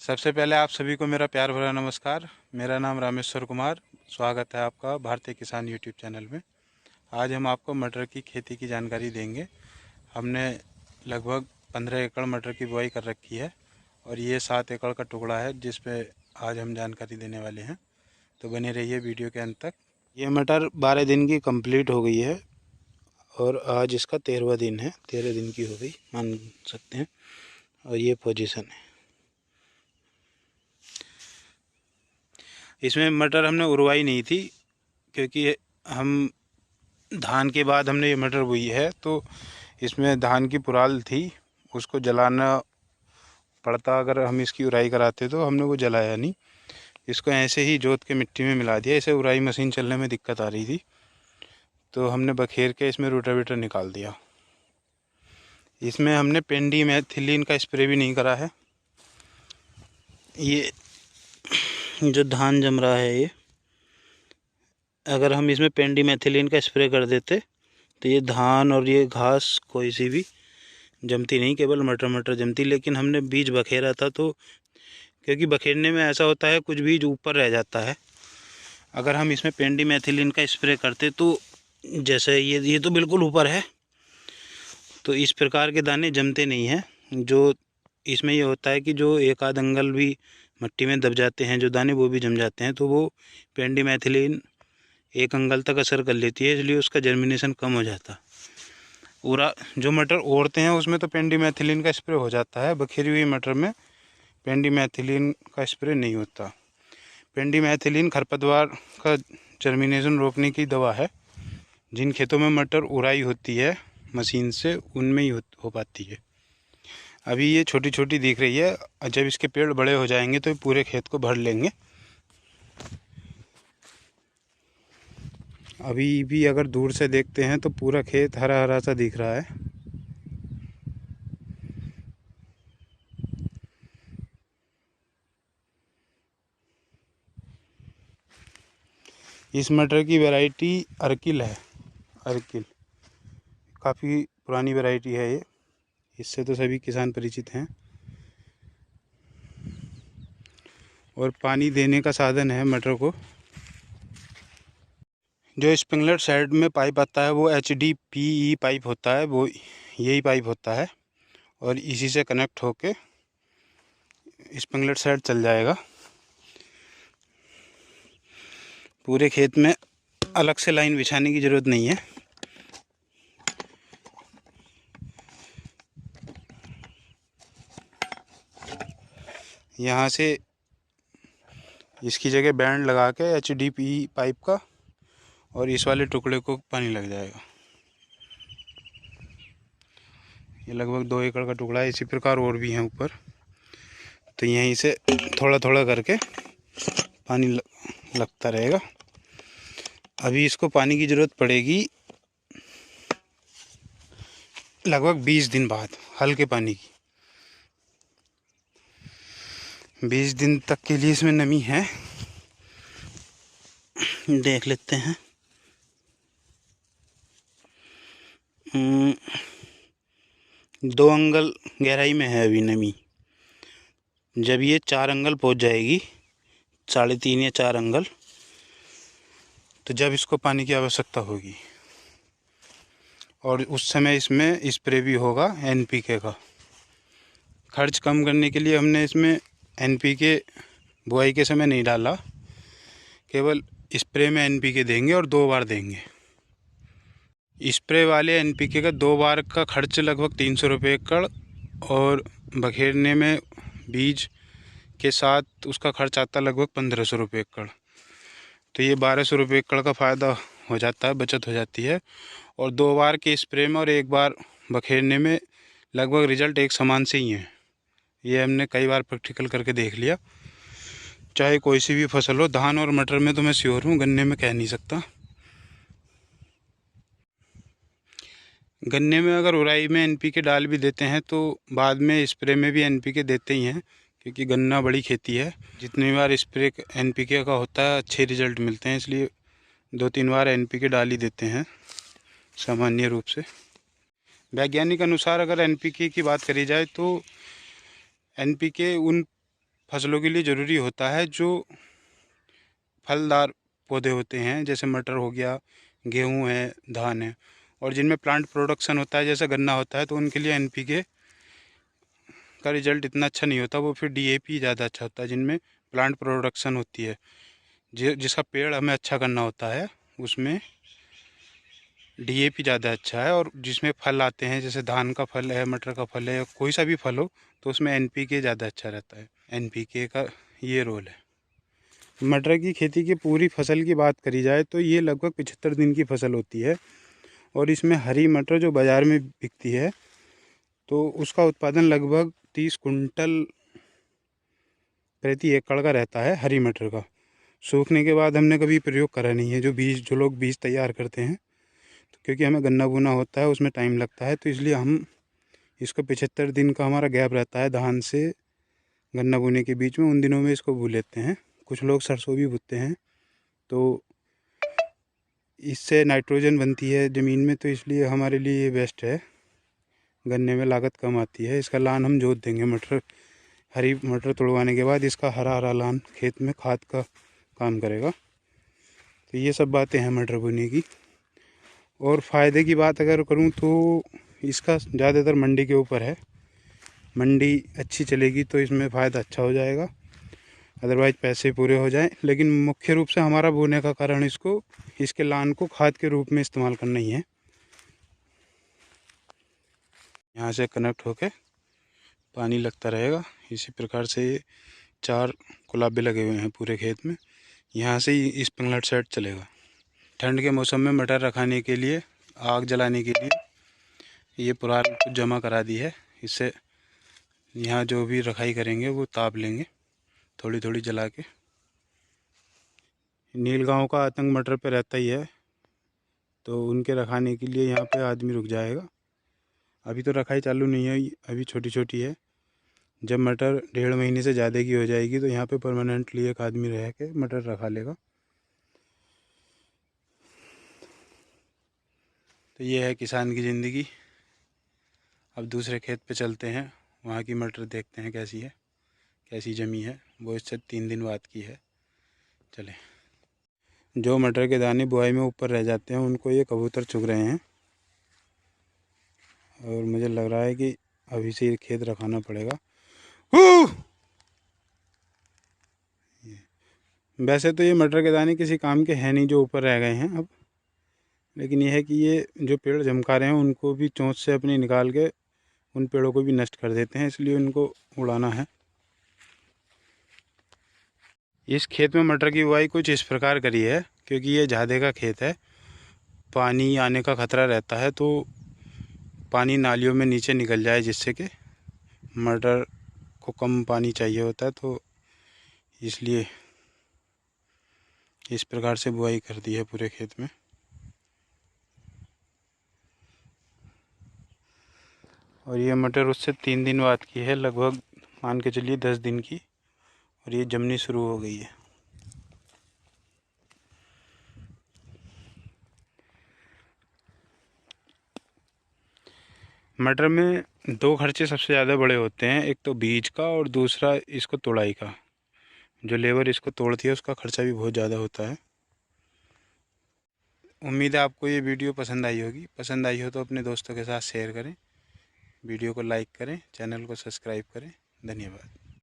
सबसे पहले आप सभी को मेरा प्यार भरा नमस्कार। मेरा नाम रामेश्वर कुमार। स्वागत है आपका भारतीय किसान यूट्यूब चैनल में। आज हम आपको मटर की खेती की जानकारी देंगे। हमने लगभग 15 एकड़ मटर की बुआई कर रखी है और ये 7 एकड़ का टुकड़ा है जिस पे आज हम जानकारी देने वाले हैं। तो बने रहिए वीडियो के अंत तक। ये मटर 12 दिन की कंप्लीट हो गई है और आज इसका 13वां दिन है। 13 दिन की हो गई मान सकते हैं। और ये पोजीशन है। इसमें मटर हमने उड़वाई नहीं थी क्योंकि हम धान के बाद हमने ये मटर बोई है, तो इसमें धान की पुराल थी, उसको जलाना पड़ता। अगर हम इसकी उड़ाई कराते तो हमने वो जलाया नहीं। इसको ऐसे ही जोत के मिट्टी में मिला दिया। इसे उड़ाई मशीन चलने में दिक्कत आ रही थी तो हमने बखेर के इसमें रोटावेटर निकाल दिया। इसमें हमने पेंडीमेथिलीन का स्प्रे भी नहीं करा है। ये जो धान जम रहा है, ये अगर हम इसमें पेंडीमेथिलीन का स्प्रे कर देते तो ये धान और ये घास कोई सी भी जमती नहीं, केवल मटर मटर जमती। लेकिन हमने बीज बखेरा था, तो क्योंकि बखेरने में ऐसा होता है कुछ बीज ऊपर रह जाता है। अगर हम इसमें पेंडीमेथिलीन का स्प्रे करते तो जैसे ये तो बिल्कुल ऊपर है, तो इस प्रकार के दाने जमते नहीं हैं। जो इसमें ये होता है कि जो एक आध अंगल भी मिट्टी में दब जाते हैं जो दाने, वो भी जम जाते हैं। तो वो पेंडीमेथिलीन एक अंगल तक असर कर लेती है, इसलिए उसका जर्मिनेशन कम हो जाता। पूरा जो मटर ओढ़ते हैं उसमें तो पेंडीमेथिलीन का स्प्रे हो जाता है। बखेरी हुई मटर में पेंडीमेथिलीन का स्प्रे नहीं होता। पेंडीमेथिलीन खरपतवार का जर्मिनेशन रोकने की दवा है। जिन खेतों में मटर उड़ाई होती है मशीन से, उनमें ही हो पाती है। अभी ये छोटी छोटी दिख रही है, जब इसके पेड़ बड़े हो जाएंगे तो पूरे खेत को भर लेंगे। अभी भी अगर दूर से देखते हैं तो पूरा खेत हरा हरा सा दिख रहा है। इस मटर की वैरायटी अर्किल है। अर्किल काफ़ी पुरानी वैरायटी है ये, इससे तो सभी किसान परिचित हैं। और पानी देने का साधन है मटर को। जो स्प्रिंकलर साइड में पाइप आता है वो HDPE पाइप होता है, वो यही पाइप होता है और इसी से कनेक्ट होके स्प्रिंकलर साइड चल जाएगा। पूरे खेत में अलग से लाइन बिछाने की ज़रूरत नहीं है। यहाँ से इसकी जगह बैंड लगा के HDPE पाइप का और इस वाले टुकड़े को पानी लग जाएगा। ये लगभग 2 एकड़ का टुकड़ा है। इसी प्रकार और भी हैं ऊपर, तो यहीं से थोड़ा थोड़ा करके पानी लगता रहेगा। अभी इसको पानी की ज़रूरत पड़ेगी लगभग 20 दिन बाद, हल्के पानी की। 20 दिन तक के लिए इसमें नमी है, देख लेते हैं। 2 अंगल गहराई में है अभी नमी। जब ये 4 अंगल पहुंच जाएगी, 3.5 या 4 अंगल, तो जब इसको पानी की आवश्यकता होगी। और उस समय इसमें स्प्रे भी होगा NPK का। खर्च कम करने के लिए हमने इसमें NPK बुआई के समय नहीं डाला, केवल स्प्रे में NPK देंगे और 2 बार देंगे। स्प्रे वाले NPK का 2 बार का खर्च लगभग 300 रुपये एकड़, और बखेरने में बीज के साथ उसका खर्च आता लगभग 1500 रुपये एकड़। तो ये 1200 रुपये एकड़ का फ़ायदा हो जाता है, बचत हो जाती है। और 2 बार के स्प्रे में और 1 बार बखेरने में लगभग रिजल्ट एक समान से ही है। ये हमने कई बार प्रैक्टिकल करके देख लिया। चाहे कोई सी भी फसल हो, धान और मटर में तो मैं श्योर हूँ, गन्ने में कह नहीं सकता। गन्ने में अगर उड़ाई में NPK डाल भी देते हैं तो बाद में स्प्रे में भी NPK देते ही हैं, क्योंकि गन्ना बड़ी खेती है। जितनी बार स्प्रे NPK का होता है अच्छे रिजल्ट मिलते हैं, इसलिए 2-3 बार NPK डाल ही देते हैं सामान्य रूप से। वैज्ञानिक अनुसार अगर NPK की बात करी जाए तो NPK उन फसलों के लिए ज़रूरी होता है। जो फलदार पौधे होते हैं जैसे मटर हो गया, गेहूँ है, धान है, और जिनमें प्लांट प्रोडक्शन होता है जैसे गन्ना होता है, तो उनके लिए एनपीके का रिजल्ट इतना अच्छा नहीं होता। वो फिर डीएपी ज़्यादा अच्छा होता है जिनमें प्लांट प्रोडक्शन होती है। जिसका पेड़ हमें अच्छा करना होता है उसमें डीएपी ज़्यादा अच्छा है। और जिसमें फल आते हैं जैसे धान का फल है, मटर का फल है, या कोई सा भी फल हो, तो उसमें एनपीके ज़्यादा अच्छा रहता है। एनपीके का ये रोल है। मटर की खेती की पूरी फसल की बात करी जाए तो ये लगभग 75 दिन की फसल होती है। और इसमें हरी मटर जो बाज़ार में बिकती है तो उसका उत्पादन लगभग 30 कुंटल प्रति एकड़ का रहता है हरी मटर का। सूखने के बाद हमने कभी प्रयोग करा नहीं है। जो लोग बीज तैयार करते हैं, तो क्योंकि हमें गन्ना बुना होता है उसमें टाइम लगता है, तो इसलिए हम इसको 75 दिन का हमारा गैप रहता है धान से गन्ना बुने के बीच में। उन दिनों में इसको बू लेते हैं। कुछ लोग सरसों भी बुनते हैं, तो इससे नाइट्रोजन बनती है ज़मीन में, तो इसलिए हमारे लिए ये बेस्ट है। गन्ने में लागत कम आती है। इसका लान हम जोत देंगे। हरी मटर तोड़वाने के बाद इसका हरा हरा लान खेत में खाद का काम करेगा। तो ये सब बातें हैं मटर बोने की। और फ़ायदे की बात अगर करूं तो इसका ज़्यादातर मंडी के ऊपर है। मंडी अच्छी चलेगी तो इसमें फ़ायदा अच्छा हो जाएगा, अदरवाइज़ पैसे पूरे हो जाएं। लेकिन मुख्य रूप से हमारा बोने का कारण इसके लान को खाद के रूप में इस्तेमाल करना ही है। यहाँ से कनेक्ट होके पानी लगता रहेगा। इसी प्रकार से 4 गुलाबे लगे हुए हैं पूरे खेत में। यहाँ से ही स्प्रिंकलर सेट चलेगा। ठंड के मौसम में मटर रखाने के लिए, आग जलाने के लिए ये पुराल कुछ जमा करा दी है। इससे यहाँ जो भी रखाई करेंगे वो ताप लेंगे थोड़ी थोड़ी जला के। नीलगांव का आतंक मटर पे रहता ही है, तो उनके रखाने के लिए यहाँ पे आदमी रुक जाएगा। अभी तो रखाई चालू नहीं है, अभी छोटी छोटी है। जब मटर 1.5 महीने से ज़्यादा की हो जाएगी तो यहाँ पे परमानेंटली एक आदमी रह के मटर रखा लेगा। तो ये है किसान की ज़िंदगी। अब दूसरे खेत पे चलते हैं, वहाँ की मटर देखते हैं कैसी है, कैसी जमी है। वो इससे 3 दिन बाद की है। चलें। जो मटर के दाने बुआई में ऊपर रह जाते हैं उनको ये कबूतर चुग रहे हैं, और मुझे लग रहा है कि अभी से ये खेत रखाना पड़ेगा। वैसे तो ये मटर के दाने किसी काम के हैं नहीं जो ऊपर रह गए हैं अब, लेकिन यह है कि ये जो पेड़ झमका रहे हैं उनको भी चोंच से अपनी निकाल के उन पेड़ों को भी नष्ट कर देते हैं, इसलिए उनको उड़ाना है। इस खेत में मटर की बुआई कुछ इस प्रकार करी है, क्योंकि ये ज़्यादा का खेत है, पानी आने का ख़तरा रहता है, तो पानी नालियों में नीचे निकल जाए, जिससे कि मटर को कम पानी चाहिए होता है, तो इसलिए इस प्रकार से बुआई कर दी है पूरे खेत में। और ये मटर उससे 3 दिन बाद की है, लगभग मान के चलिए 10 दिन की, और ये जमनी शुरू हो गई है। मटर में 2 खर्चे सबसे ज़्यादा बड़े होते हैं, एक तो बीज का और दूसरा इसको तोड़ाई का। जो लेबर इसको तोड़ती है उसका खर्चा भी बहुत ज़्यादा होता है। उम्मीद है आपको ये वीडियो पसंद आई होगी। पसंद आई हो तो अपने दोस्तों के साथ शेयर करें, वीडियो को लाइक करें, चैनल को सब्सक्राइब करें। धन्यवाद।